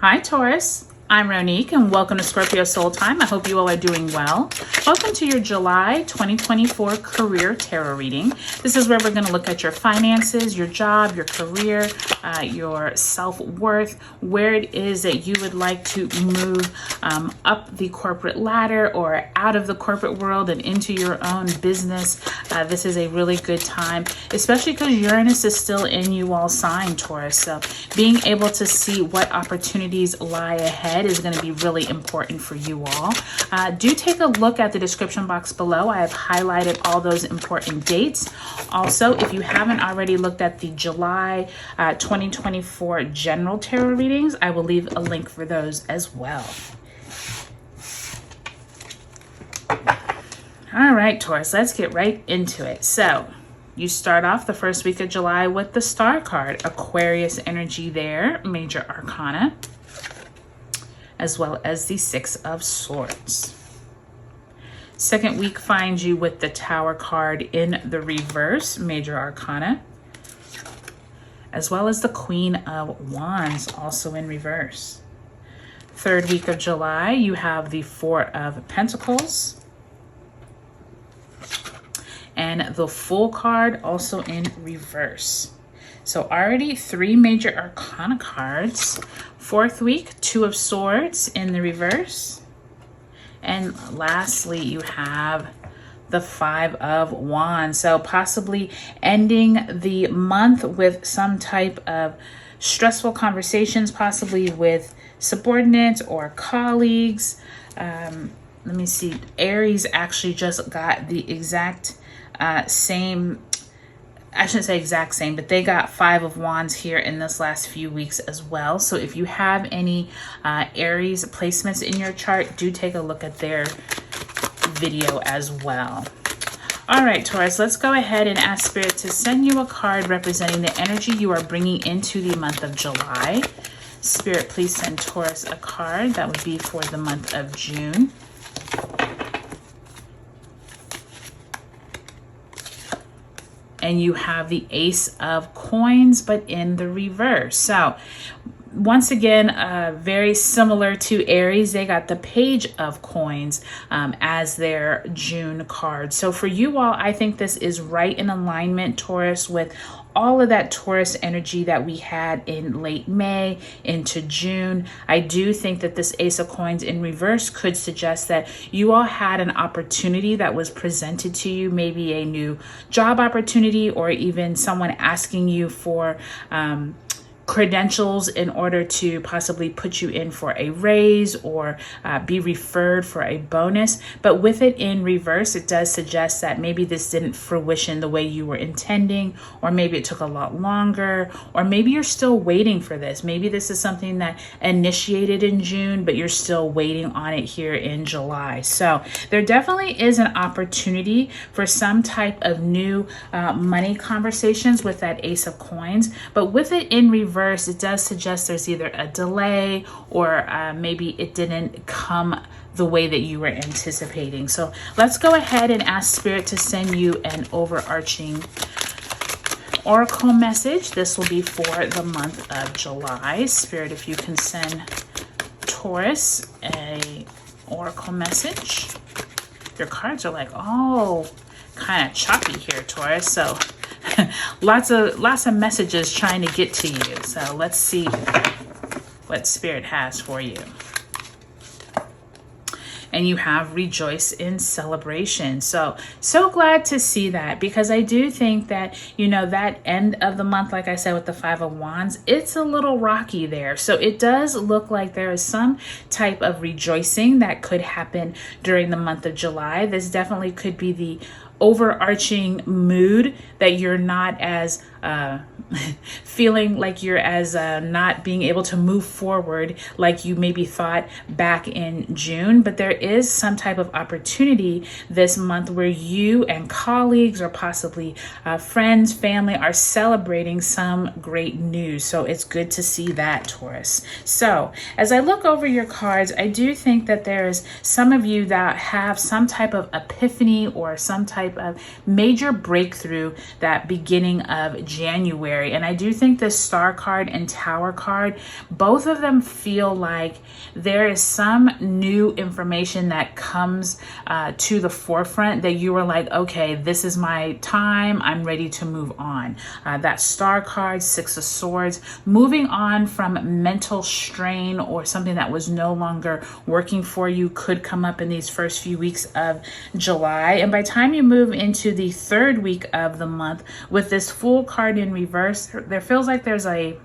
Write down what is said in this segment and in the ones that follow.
Hi Taurus, I'm Ronique and welcome to Scorpio Soul Time. I hope you all are doing well. Welcome to your July 2024 Career Tarot reading. This is where we're going to look at your finances, your job, your career, your self-worth, where it is that you would like to move up the corporate ladder or out of the corporate world and into your own business. This is a really good time, especially because Uranus is still in you all sign, Taurus. So being able to see what opportunities lie ahead is going to be really important for you all. Do take a look at the description box below. I have highlighted all those important dates. Also, if you haven't already looked at the July 2024 general tarot readings, I will leave a link for those as well. All right, Taurus, let's get right into it. So you start off the first week of July with the Star card, Aquarius energy there, major arcana, as well as the Six of Swords. Second week finds you with the Tower card in the reverse, major arcana, as well as the Queen of Wands, also in reverse. Third week of July, you have the Four of Pentacles and the Fool card, also in reverse. So already three major arcana cards. Fourth week, Two of Swords in the reverse. And lastly, you have the Five of Wands. So possibly ending the month with some type of stressful conversations, possibly with subordinates or colleagues. Let me see. Aries actually just got the exact same, I shouldn't say exact same, but they got Five of Wands here in this last few weeks as well. So if you have any Aries placements in your chart, do take a look at their video as well. All right, Taurus, let's go ahead and ask Spirit to send you a card representing the energy you are bringing into the month of July. Spirit, please send Taurus a card. That would be for the month of June. And you have the Ace of Coins, but in the reverse. So once again, very similar to Aries, they got the Page of Coins as their June card. So for you all, I think this is right in alignment, Taurus, with all of that Taurus energy that we had in late May into June. I do think that this Ace of Coins in reverse could suggest that you all had an opportunity that was presented to you, maybe a new job opportunity, or even someone asking you for credentials in order to possibly put you in for a raise or be referred for a bonus. But with it in reverse, it does suggest that maybe this didn't fruition the way you were intending, or maybe it took a lot longer, or maybe you're still waiting for this. Maybe this is something that initiated in June, but you're still waiting on it here in July. So there definitely is an opportunity for some type of new money conversations with that Ace of Coins. But with it in reverse, it does suggest there's either a delay or maybe it didn't come the way that you were anticipating. So let's go ahead and ask Spirit to send you an overarching oracle message. This will be for the month of July. Spirit, if you can send Taurus a oracle message. Your cards are like, oh, kind of choppy here, Taurus. So lots of messages trying to get to you. So let's see what Spirit has for you. And you have rejoice in celebration. So glad to see that, because I do think that, you know, that end of the month, like I said, with the Five of Wands, it's a little rocky there. So it does look like there is some type of rejoicing that could happen during the month of July. This definitely could be the overarching mood that you're not as feeling like you're as not being able to move forward like you maybe thought back in June. But there is some type of opportunity this month where you and colleagues or possibly friends, family are celebrating some great news. So it's good to see that, Taurus. So as I look over your cards, I do think that there's some of you that have some type of epiphany or some type type of major breakthrough that beginning of January. And I do think the Star card and Tower card, both of them feel like there is some new information that comes to the forefront that you are like, okay, this is my time. I'm ready to move on. That Star card, Six of Swords, moving on from mental strain or something that was no longer working for you could come up in these first few weeks of July. And by the time you move into the third week of the month with this Fool card in reverse, there feels like there's a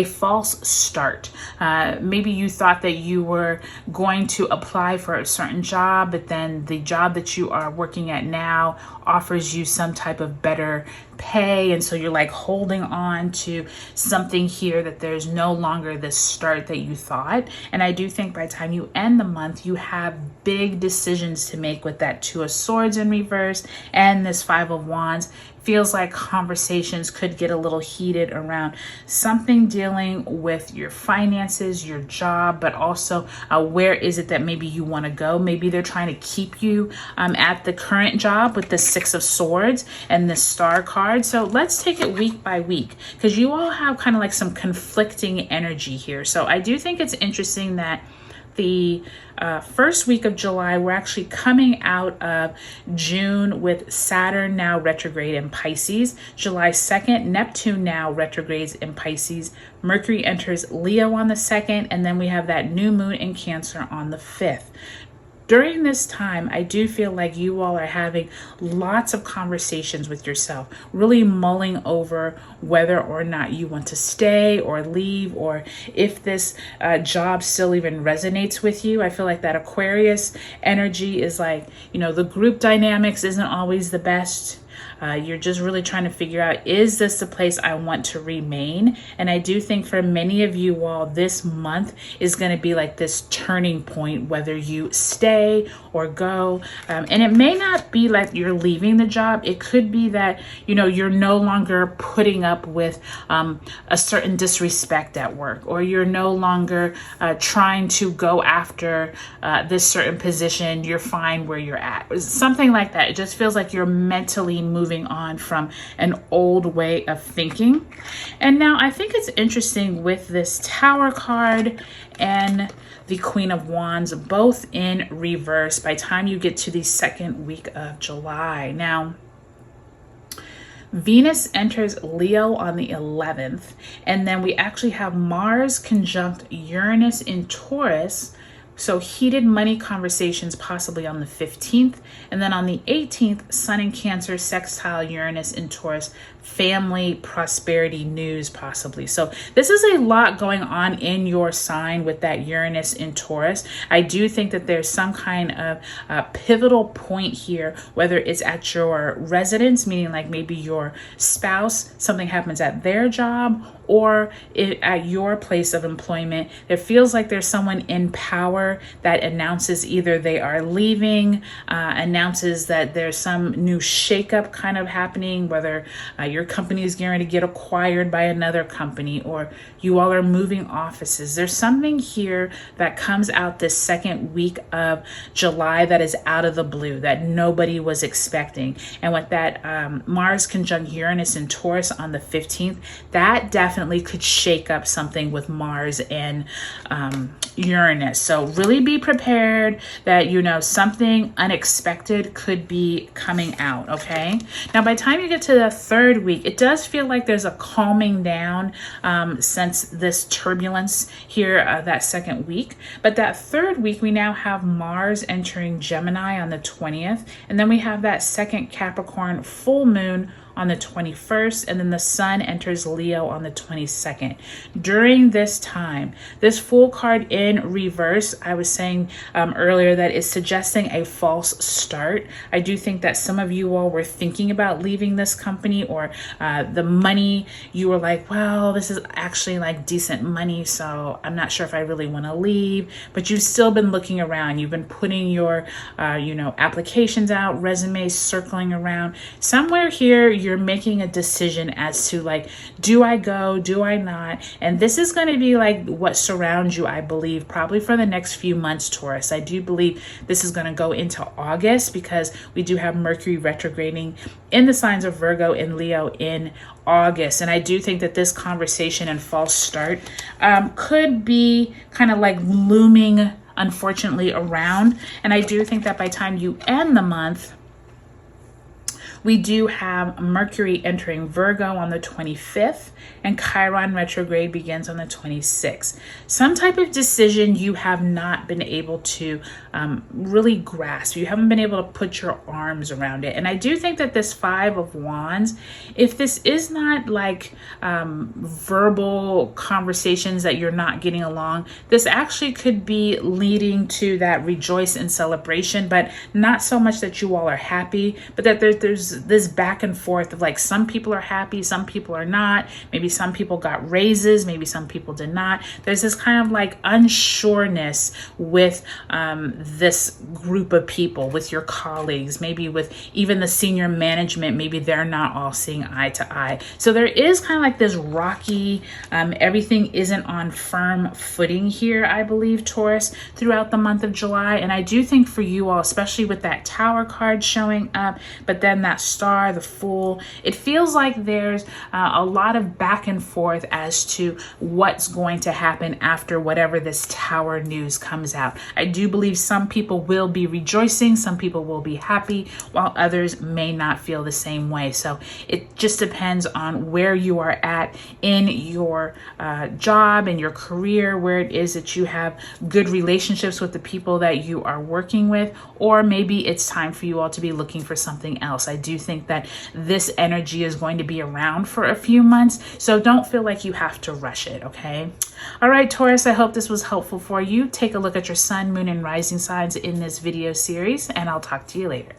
false start. Maybe you thought that you were going to apply for a certain job, but then the job that you are working at now offers you some type of better pay. And so you're like holding on to something here that there's no longer this start that you thought. And I do think by the time you end the month, you have big decisions to make with that Two of Swords in reverse and this Five of Wands. Feels like conversations could get a little heated around something dealing with your finances, your job, but also where is it that maybe you want to go. Maybe they're trying to keep you at the current job with the Six of Swords and the Star card. So let's take it week by week, because you all have kind of like some conflicting energy here. So I do think it's interesting that the first week of July, we're actually coming out of June with Saturn now retrograde in Pisces. July 2nd, Neptune now retrogrades in Pisces. Mercury enters Leo on the 2nd, and then we have that new moon in Cancer on the 5th. During this time, I do feel like you all are having lots of conversations with yourself, really mulling over whether or not you want to stay or leave, or if this job still even resonates with you. I feel like that Aquarius energy is like, you know, the group dynamics isn't always the best. You're just really trying to figure out, is this the place I want to remain? And I do think for many of you all, this month is going to be like this turning point, whether you stay or go. And it may not be like you're leaving the job. It could be that, you know, you're no longer putting up with a certain disrespect at work, or you're no longer trying to go after this certain position. You're fine where you're at. Something like that. It just feels like you're mentally moving on from an old way of thinking. And now I think it's interesting with this Tower card and the Queen of Wands, both in reverse by the time you get to the second week of July. Now, Venus enters Leo on the 11th, and then we actually have Mars conjunct Uranus in Taurus. So heated money conversations possibly on the 15th. And then on the 18th, Sun in Cancer, sextile Uranus in Taurus, family, prosperity, news possibly. So this is a lot going on in your sign with that Uranus in Taurus. I do think that there's some kind of pivotal point here, whether it's at your residence, meaning like maybe your spouse, something happens at their job, or at your place of employment. It feels like there's someone in power that announces either they are leaving, announces that there's some new shakeup kind of happening, whether your company is going to get acquired by another company, or you all are moving offices. There's something here that comes out this second week of July that is out of the blue, that nobody was expecting. And with that Mars conjunct Uranus in Taurus on the 15th, that definitely could shake up something with Mars and Uranus. So really be prepared that, you know, something unexpected could be coming out, okay? Now, by the time you get to the third week, it does feel like there's a calming down since this turbulence here that second week. But that third week, we now have Mars entering Gemini on the 20th, and then we have that second Capricorn full moon on the 21st, and then the Sun enters Leo on the 22nd. During this time, this Fool card in reverse, I was saying earlier that is suggesting a false start. I do think that some of you all were thinking about leaving this company, or the money, you were like, well, this is actually like decent money, so I'm not sure if I really want to leave. But you've still been looking around. You've been putting your applications out, resumes circling around. Somewhere here you're making a decision as to like, do I go, do I not? And this is going to be like what surrounds you, I believe, probably for the next few months, Taurus. I do believe this is going to go into August because we do have Mercury retrograding in the signs of Virgo and Leo in August. And I do think that this conversation and false start could be kind of like looming, unfortunately, around. And I do think that by the time you end the month, we do have Mercury entering Virgo on the 25th, and Chiron retrograde begins on the 26th. Some type of decision you have not been able to really grasp. You haven't been able to put your arms around it. And I do think that this Five of Wands, if this is not like verbal conversations that you're not getting along, this actually could be leading to that rejoice and celebration, but not so much that you all are happy, but that there's this back and forth of like, some people are happy, some people are not. Maybe some people got raises, maybe some people did not. There's this kind of like unsureness with this group of people, with your colleagues, maybe with even the senior management. Maybe they're not all seeing eye to eye. So there is kind of like this rocky, everything isn't on firm footing here, I believe, Taurus, throughout the month of July. And I do think for you all, especially with that Tower card showing up, but then that Star, the Fool, it feels like there's a lot of back and forth as to what's going to happen after whatever this Tower news comes out. I do believe some people will be rejoicing, some people will be happy, while others may not feel the same way. So it just depends on where you are at in your job and your career, where it is that you have good relationships with the people that you are working with, or maybe it's time for you all to be looking for something else. I do think that this energy is going to be around for a few months, so don't feel like you have to rush it, okay? All right, Taurus, I hope this was helpful for you. Take a look at your sun, moon, and rising signs in this video series, and I'll talk to you later.